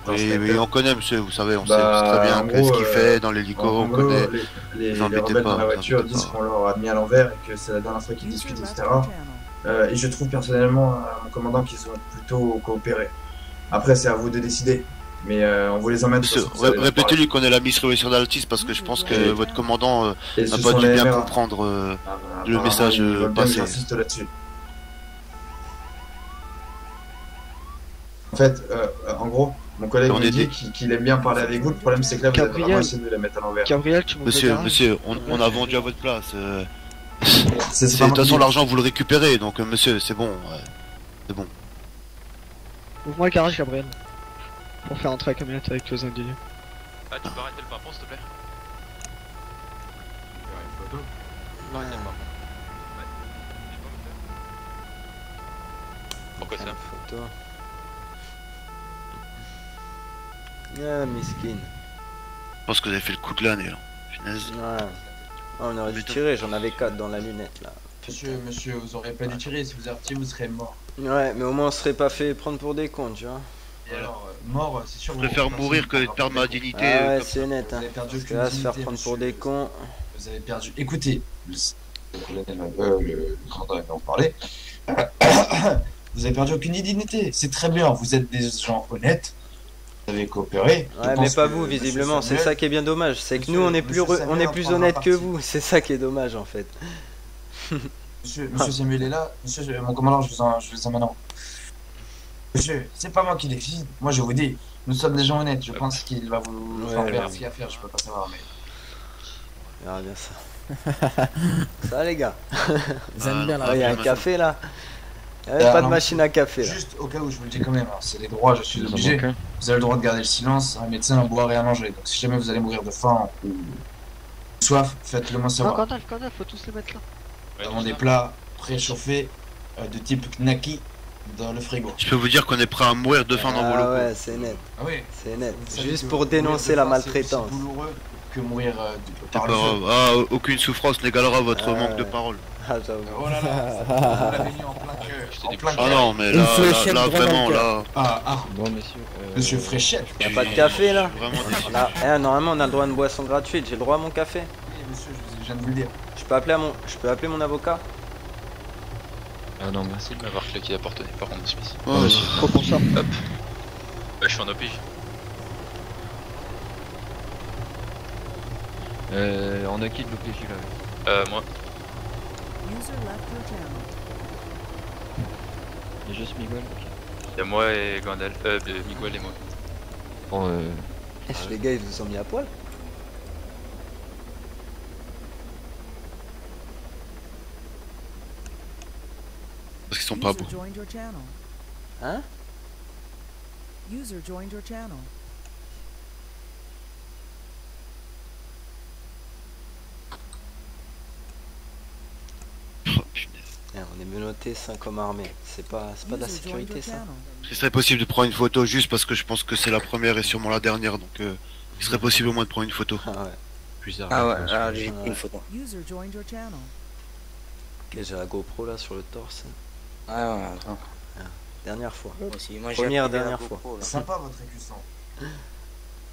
Oui, oui, on connaît, monsieur, vous savez, on sait très Bah, bien en qu'est-ce gros, qu'il fait dans l'hélico, en on gros, connaît. les Vous embêtez rebelles dans pas, la vous voiture embêtez disent pas. qu'on leur a mis à l'envers et que c'est la dernière fois qu'ils discutent, etc. Et je trouve personnellement, mon commandant, qu'ils ont plutôt coopéré. Après, c'est à vous de décider. Mais on vous les emmène, de toute Monsieur, façon, vous allez leur parler. répétez-lui qu'on est la Miss Révolution d'Altis parce que je pense que Et, votre commandant et n'a ce pas sont dû les bien MRA. comprendre le Apparemment, message ils veulent bien que passé. j'insiste là-dessus. En fait, en gros, mon collègue On me est dit des- qu'il aime bien parler avec vous. Le problème, c'est que là, vous êtes vraiment Gabriel, essayé de la mettre à l'envers. Gabriel, tu m'ouvres le Monsieur, garage. monsieur, on a vendu à votre place. C'est De pas toute moi qui façon, dis. l'argent, vous le récupérez, donc monsieur, c'est bon. C'est bon. Ouvre-moi le garage, Gabriel. Pour faire entrer la camionnette avec les indignés. Ah, tu peux arrêter le pimpon, s'il te plaît? Non, Arrêtez le pimpon. Ouais. Pourquoi ça? Photo. Ah, miskin. Je pense que vous avez fait le coup de l'année, là. Finesse. Ouais. Oh, on aurait dû tirer, j'en avais 4 dans la lunette là. Monsieur, vous auriez pas dû tirer. Si vous avez tiré, vous serez mort. Ouais, mais au moins on serait pas fait prendre pour des cons, tu vois. Et alors, mort, c'est sûr. Je préfère mourir que de perdre ma dignité. Ah ouais, comme c'est net, Vous hein. avez perdu Parce que aucune là, se faire dignité, prendre pour monsieur. des cons. Vous avez perdu. Écoutez, le colonel, le commandant va en parler. Vous avez perdu aucune dignité. C'est très bien. Vous êtes des gens honnêtes. Vous avez coopéré. Je Ouais, mais pense pas que vous, monsieur visiblement. C'est Samuel- ça qui est bien dommage. C'est que Monsieur- nous, on est monsieur plus, on Samuel est en plus prendra honnête que parti. vous. C'est ça qui est dommage en fait. Monsieur Samuel est là. Monsieur, mon commandant, je vous emmène en. Monsieur, c'est pas moi qui décide. Moi, je vous dis, nous sommes des gens honnêtes. Je pense qu'il va vous Ouais, faire ouais. faire ce qu'il y a à faire. Je peux pas savoir, mais. On verra bien ça. Ça, les gars. Ils aiment bien Ah, la il y a un machin. café là. Il y avait pas de Alors, machine à café là. Juste au cas où je vous le dis quand même, alors, c'est les droits, je suis obligé. Vous avez le droit de garder le silence, un médecin, à boire et à manger. Donc si jamais vous allez mourir de faim ou soif, faites-le moi Non, savoir. Gandalf, faut tous les mettre là. Ouais, Nous avons tout des ça. plats préchauffés de type knaki dans le frigo. Je peux vous dire qu'on est prêt à mourir de faim dans vos Ah locaux. ouais, c'est net. Ah oui. C'est net. Vous savez Juste que pour mourir dénoncer de la faim, maltraitance. C'est aussi douloureux que mourir C'est par pas le feu. grave. Ah, aucune souffrance n'égalera votre Ah, manque de ouais. parole. Ah, j'avoue. Oh là là, vous l'avez mis en plein cœur. En plein Ah cœur. non, mais Une là, fléchette là, droit dans le vraiment, cœur. là. Ah, Bon, messieurs. monsieur Fréchette. Y'a pas de café là Vraiment déçu. Là, normalement on a le droit à une boisson gratuite, j'ai le droit à mon café. Oui, monsieur, je viens de vous le dire. Je peux appeler mon avocat. Ah non, merci. Merci de m'avoir claqué la porte au nez, par contre, Smith. Oh, Trop pour ça. Bah, je suis en OPJ. On a qui de l'OPJ là? Moi. Il y a juste Miguel, ok. Y'a moi et Gandalf. Miguel et moi. Bon, Les gars ils vous ont mis à poil. parce qu'ils sont pas beaux. Hein? User joined your channel. Oh, punaise. On est menotté 5 hommes armés. C'est pas de la User joined sécurité your ça. channel. Il serait possible de prendre une photo juste parce que je pense que c'est la première et sûrement la dernière, donc il serait possible au moins de prendre une photo. Ah ouais. Ah ouais, alors j'ai pris une photo. User joined your channel. Ok, j'ai la GoPro là sur le torse. Ah ouais, attends. Dernière fois. Moi aussi, moi, j'ai Première, activé la dernière fois. GoPro, là. Sympa votre écusson.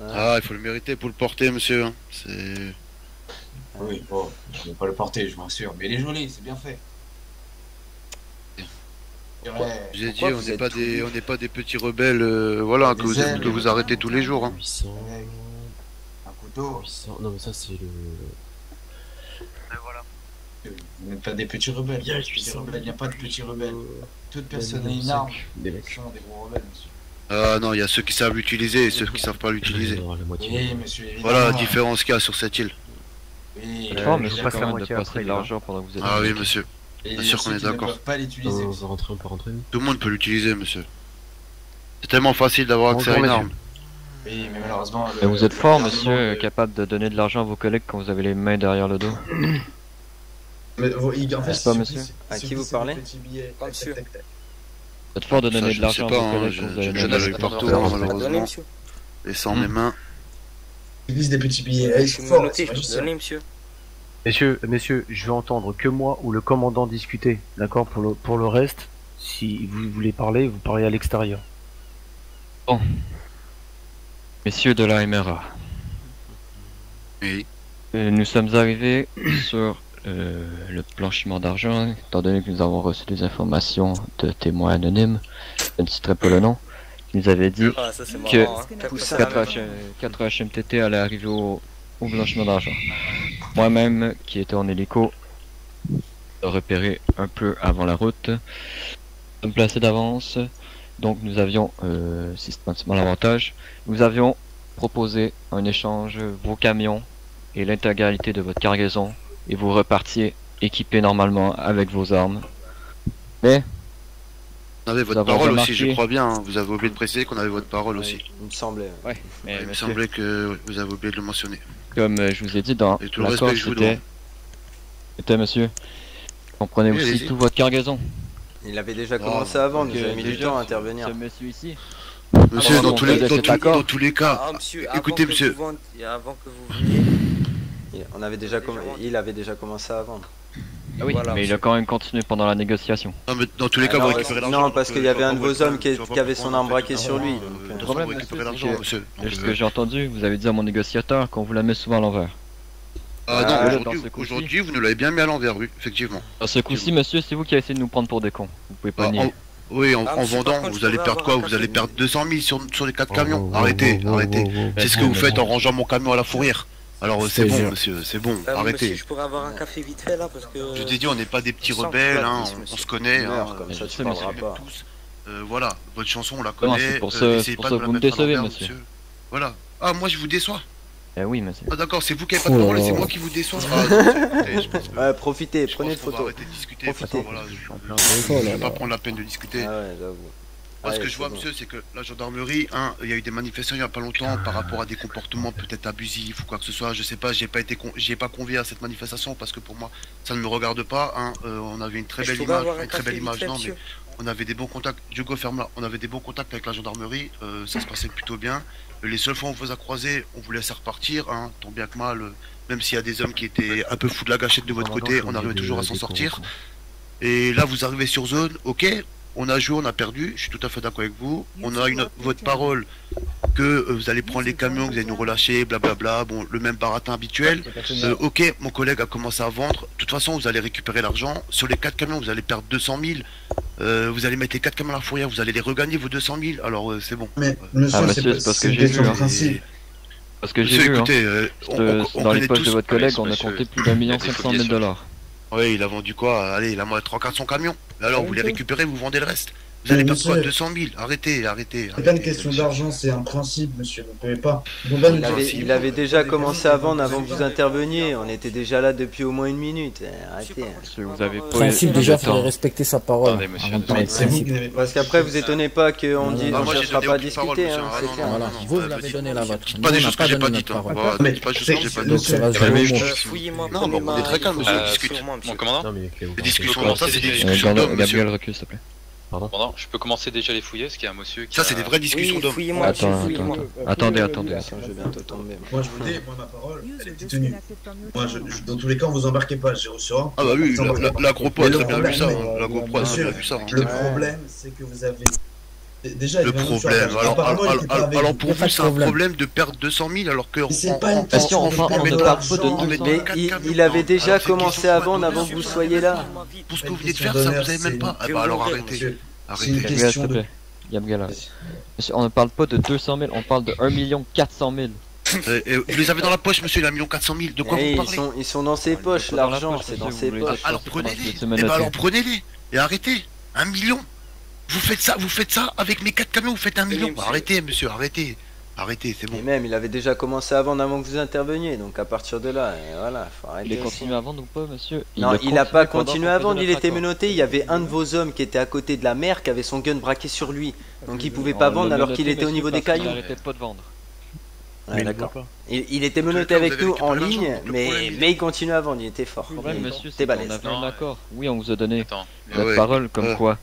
Ah, il faut le mériter pour le porter, monsieur. Hein. C'est. Oui, bon, je ne vais pas le porter, je vous rassure. Mais il est joli, c'est bien fait. Ouais. J'ai dit, Pourquoi on vous n'est êtes pas tout des, on n'est pas des petits rebelles, voilà, Des que vous, ailes. que vous arrêtez tous les jours. Hein. 800. Avec un couteau. 800. Non, mais ça, c'est le. Vous n'êtes pas des petits rebelles. Il y a Petits 800. rebelles, il n'y a pas de petits rebelles. Toute personne Il y a ayant une arme. Des mecs. sont des gros rebelles, monsieur. Ah non, il y a ceux qui savent l'utiliser et ceux qui savent pas l'utiliser. La moitié. Oui, monsieur, évidemment. Voilà la différence qu'il y a sur cette île. Oui, D'accord, mais je c'est suis pas d'accord. quand même de passer de l'argent pendant que vous êtes. Ah oui, monsieur. Et Bien sûr ceux qu'on est qui ne d'accord. peuvent pas l'utiliser On aussi. va rentrer, on peut rentrer. Tout le monde peut l'utiliser, monsieur. C'est tellement facile d'avoir accès à une arme. Oui, mais malheureusement. Et vous êtes fort, le monsieur, gouvernement, capable de donner de l'argent à vos collègues quand vous avez les mains derrière le dos. Mais, en fait, N'est-ce pas, il monsieur suffit- À il qui suffit vous de parlez petits billets. Pas Tac, sûr. tac, tac, tac. Vous êtes fort de Ça, donner je de ne sais l'argent à pas, vos hein, collègues je- quand vous avez je les n'avais mains eu derrière partout, le dos. hein, Donné, malheureusement. monsieur. Et sans mes mains. Ils glissent des petits billets. Je Ils suis sont forts, menotté, c'est je suis magicien. donné, monsieur. Messieurs, je veux entendre que moi ou le commandant discuter, d'accord, pour le reste, si vous voulez parler, vous parlez à l'extérieur. Messieurs de la MRA, Oui. nous sommes arrivés sur le blanchiment d'argent, étant donné que nous avons reçu des informations de témoins anonymes, je ne citerai pas le nom, qui nous avaient dit Ah, ça c'est que marrant, hein. Poussin. 4 HMTT allaient arriver au blanchiment d'argent. Moi-même, qui étais en hélico, repéré un peu avant la route, nous sommes placés d'avance, donc nous avions systématiquement l'avantage. Nous avions proposé un échange, vos camions et l'intégralité de votre cargaison, et vous repartiez équipés normalement avec vos armes. Mais Vous avez votre avez parole remarqué- aussi, je crois bien. Hein. Vous avez oublié de préciser qu'on avait votre parole aussi. Il me semblait. ouais, mais Il me monsieur, semblait que vous avez oublié de le mentionner. comme je vous ai dit dans Et tout le l'accord, respect que je vous dois. c'était monsieur, comprenez Oui, aussi allez-y. toute votre cargaison. Il avait déjà commencé avant, nous Donc, avons mis du déjà, temps à intervenir. Ce monsieur ici, Monsieur, bon, dans, on tous les, faisait cet accord. dans tous les cas, Ah, monsieur, écoutez, avant que monsieur. vous vendiez- avant que vous veniez, Il avait déjà commencé à vendre. ah oui, Voilà, mais il a monsieur. quand même continué pendant la négociation. non, mais dans tous les cas, Alors, vous récupérez l'argent. non, parce donc, qu'il y avait je vois un de pas vos pourquoi- hommes qui je vois pas avait pourquoi son on arme fait braquée ça. sur lui. De donc, toute façon, problème, vous récupérez monsieur, l'argent, c'est monsieur. Donc, Ce que j'ai entendu, vous avez dit à mon négociateur qu'on vous la met souvent à l'envers. Ah Ah, non, dans aujourd'hui, ce coup-ci. aujourd'hui, vous nous l'avez bien mis à l'envers, oui, effectivement. Dans ce coup-ci, monsieur, c'est vous qui avez essayé de nous prendre pour des cons. Vous pouvez pas Ah, nier. Oui, en Ah, monsieur, par vendant, contre, vous je allez pourrais perdre avoir quoi? un Vous allez café. perdre 200 000 sur les 4 camions. Arrêtez, arrêtez. C'est ce que vous faites en rangeant mon camion à la fourrière. Alors c'est bon, monsieur, c'est bon, Monsieur, arrêtez. je pourrais avoir un café vite fait là parce que. Je t'ai dit, on n'est pas des petits je sens que rebelles, tu hein, vas on monsieur. se connaît. Meurs, hein, comme ça, je tu sais, parleras monsieur. pas. tous. Voilà, votre chanson, on la Non, connaît. c'est pour ça- essayez pour pas ça de que la vous me mettre à décevez, l'envers, monsieur. Voilà. Ah, moi je vous déçois. Eh oui, mais c'est... Ah d'accord, c'est vous qui avez pas de parole et c'est moi qui vous déçois. Ah, écoutez, je pense que- Ouais, profitez, je prenez pense une qu'on va photo. arrêter de discuter. Profitez. Voilà, Oh je là vais pas là. prendre la peine de discuter. Ah ouais, j'avoue. Moi, ce Ouais, que je vois, c'est bon. monsieur, c'est que la gendarmerie, il y a eu des manifestations il y a pas longtemps par rapport à des comportements peut-être abusifs ou quoi que ce soit. Je sais pas, j'ai pas convié à cette manifestation parce que pour moi, ça ne me regarde pas. Hein. On avait une très Je belle pourrais image, avoir un une très café belle vite image, fait, non, mais monsieur. on avait des bons contacts. Diogo Ferma, on avait des bons contacts avec la gendarmerie. Ça se passait plutôt bien. Les seules fois où on vous a croisé, on vous laissait repartir. Hein, tant bien que mal, même s'il y a des hommes qui étaient un peu fous de la gâchette de votre côté, on arrivait toujours à s'en sortir. Et là, vous arrivez sur zone, ok, on a joué, on a perdu, je suis tout à fait d'accord avec vous. On a votre parole que vous allez prendre les camions, que vous allez nous relâcher, blablabla, bon, le même baratin habituel. Ok, mon collègue a commencé à vendre. De toute façon, vous allez récupérer l'argent. Sur les 4 camions, vous allez perdre 200 000. Vous allez mettre les 4 camions à la fourrière, vous allez les regagner, vos 200 000. Alors, c'est bon. Mais monsieur, Ah, monsieur, c'est parce que j'ai vu, hein. principe. Parce que j'ai Monsieur, vu, hein. écoutez, on Dans les connaît poches de tous. votre collègue, on a monsieur. compté plus d'1 Il y a des 500 000 folies $. Oui, il a vendu quoi? Allez, il a moins 3 400 camions. Mais alors, vous les Ok. récupérez, vous vendez le reste. Vous Mais allez perdre quoi? monsieur- 200 000. Arrêtez. C'est pas une question d'argent, c'est un principe, monsieur. Vous pouvez pas. Vous pouvez pas nous dire- Il avait déjà commencé à vendre avant que vous interveniez. On était déjà là depuis au moins une minute. Arrêtez. Parce que vous avez pas Principe, eu déjà, le il faudrait temps. respecter sa parole. Attendez, monsieur, avant de attendez. parler de C'est vous principe. qui n'avez pas. Parce qu'après, vous étonnez pas qu'on dise Ah, on moi, ne j'ai cherchera donné pas à aucune parole, discuter. monsieur. Hein, Ah, c'est non, clair. non, Voilà, non, vous, vous pas l'avez dit. donné la vôtre. Dites Nous, pas des on n'a choses que j'ai pas donné dites. notre Hein. parole. Voilà, Mais dites pas des choses c'est- que j'ai pas monsieur- dites. Ça va se Mais jouer. Fouillez-moi. Non, mais on est très calme, monsieur. On discute. Mon commandant, Les discussions dans ça, c'est des discussions Gabriel, d'hommes, monsieur. recule, s'il te plaît. commandant, je peux commencer déjà les fouiller parce qu'il y a un monsieur qui Ça, a- c'est des vraies discussions Oui, d'hommes. fouillez-moi, monsieur, Attends, fouillez-moi. attendez, attendez. Attention, je vais bientôt tomber. Moi, je vous dis, moi, ma parole, elle User est tenue. disconnected from your Moi, channel. dans tous les cas, vous embarquez pas. J'ai reçu un. Ah bah oui, Vous embarquez pas. la GoPro a Mais très le bien vu problème, ça. mais- Hein. La GoPro a très bien vu ça. Hein. Le problème, c'est que vous avez. Déjà, Le il vient de nous faire problème, peur. alors, Apparemment, il était pas avec alors vous. pour Y a pas vous, de c'est un problème. problème de perdre 200 000 alors que Mais c'est pas une Attention, question on de parle- perdre on ne de parle pas de l'argent. 200 Mais il avait déjà Alors, c'est commencé question à de vendre quoi, avant que vous soyez là. Pour ce que vous venez de faire, ça vous avez même pas. Eh bah alors arrêtez. Monsieur, Arrêtez. C'est une Gabriel, question s'il te de- plaît. Gabriel, monsieur, on ne parle pas de 200 000, on parle de 1 400 000. Vous les avez dans la poche, monsieur, il a 1 400 000. De quoi Eh, vous parlez? ils sont dans ses poches, Dans la l'argent, poche, c'est dans monsieur, ses vous voulez poches. dire- Alors c'est prenez-les. comment c'est Eh menotté. bah alors prenez-les. Et arrêtez. 1 million. Vous faites ça avec mes 4 camions, vous faites 1 million. monsieur. Arrêtez, monsieur, arrêtez. Arrêtez, c'est Et bon. même, il avait déjà commencé à vendre avant que vous interveniez, donc à partir de là, voilà, faut Il arrêter. est aussi. continué à vendre ou pas, monsieur? Non, il n'a pas pendant continué qu'on à faisait vendre, il notre était accord. menotté, il y avait un de vos hommes qui était à côté de la mer qui avait son gun braqué sur lui, donc il pouvait pas On vendre l'a alors menotté, qu'il était au monsieur, niveau des parce qu'il cailloux. arrêtait pas de vendre. Ouais, d'accord. Il était Tous les menotté cas, vous avec avez nous récupéré en l'argent, ligne, donc le problème, mais il continuait à vendre, il était fort. Le problème, Il- monsieur, T'es c'est qu'on balèze. avait un Non, accord. Oui, on vous a donné Attends, notre ouais. parole, comme quoi,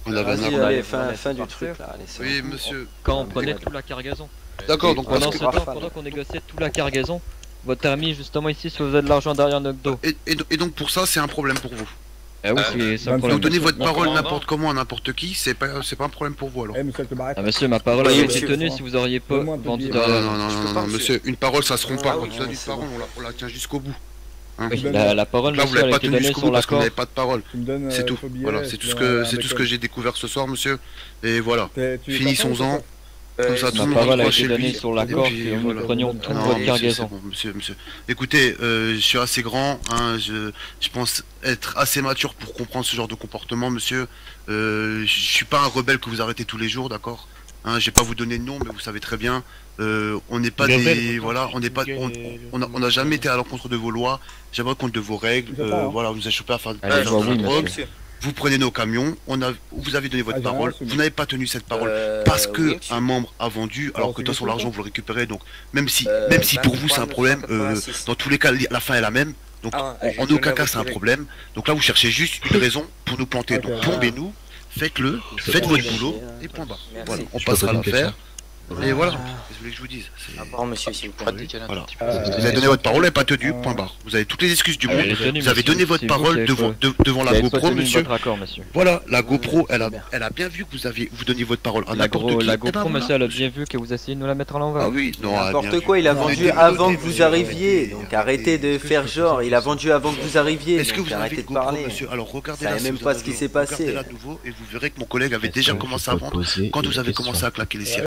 On avait un Vas-y, accord. allez, allait fin du partir. truc là, allez, c'est Oui, bon. monsieur. quand on prenait toute la cargaison. D'accord, Et donc pendant parce ce que- temps, Rafale. pendant qu'on négociait toute la cargaison, votre ami, justement, ici, se faisait de l'argent derrière notre dos. et donc pour ça, c'est un problème pour vous. Ah oui, c'est sans Donc problème. donner votre Mon parole commandant. n'importe comment à n'importe qui, c'est pas un problème pour vous alors. Ah monsieur, ma parole Oui, avait été monsieur. tenue si vous auriez pas vendu de... Non, non, non, Je non, peux non, pas, non, monsieur. monsieur, une parole ça se rompt pas. Ah Quand oui, tu donnes non, une c'est parole, on la tient jusqu'au bout. Hein. Oui, la parole, Là, vous monsieur, l'avez elle a pas été tenu donnée jusqu'au sur bout parce qu'on l'accord. n'avait pas de parole. C'est tout. Voilà, c'est tout ce que j'ai découvert ce soir, monsieur. Et voilà. Finissons-en. Comme ça, tout le Ma monde parole a rentre été chez donnée lui. sur l'accord Et puis, que nous voilà. prenions toute Non, votre monsieur, cargaison. c'est bon, monsieur. Écoutez, je suis assez grand, hein, je pense être assez mature pour comprendre ce genre de comportement, monsieur. Je suis pas un rebelle que vous arrêtez tous les jours, d'accord? Hein, je vais pas vous donner de nom, mais vous savez très bien. On n'est pas des, voilà, on n'est pas, on n'a jamais été à l'encontre de vos lois, jamais à l'encontre de vos règles. Voilà, on nous a chopé à faire Allez, je vois de la oui, drogue. monsieur. Vous prenez nos camions, vous avez donné votre parole, vous n'avez pas tenu cette parole parce que oui, monsieur. un membre a vendu, alors que de toute façon l'argent vous le récupérez, donc même si Ben, pour vous c'est un problème, 986. dans tous les cas la fin est la même, donc Ah, en je aucun vais cas jamais c'est un retirer. problème, donc là vous cherchez juste une raison pour nous planter, donc plombez-nous, faites-le, faites votre boulot, et point barre. Merci. Voilà, on Je peux passera poser une l'affaire, et voilà, Ah. qu'est-ce que vous voulez que je vous dise? C'est- Ah bon, monsieur, s'il vous Pas plaît. décaler un Voilà. petit peu. Vous avez donné votre parole, elle n'est pas tenue, point barre. Vous avez toutes les excuses du monde, Elle est tenue, vous avez monsieur. donné votre C'est vous parole qui avez devant Vous la n'avez pas GoPro, tenu monsieur. votre accord, monsieur. Voilà, la GoPro, elle a bien vu que vous donniez votre parole à n'importe qui. La Eh ben GoPro, voilà. monsieur, elle a bien vu que vous essayez de nous la mettre à l'envers. Ah oui, non, elle a bien N'importe vu. quoi, il a Non, vendu mais avant écoutez, que vous monsieur, arriviez. Donc arrêtez de faire genre. Il a vendu avant que vous arriviez. Est-ce que Donc vous avez arrêtez une de GoPro, parler. monsieur? Alors regardez Vous là. savez même pas ce qui s'est passé. Regardez là de nouveau et vous verrez que mon collègue avait déjà commencé à vendre quand vous avez commencé à claquer les cierges.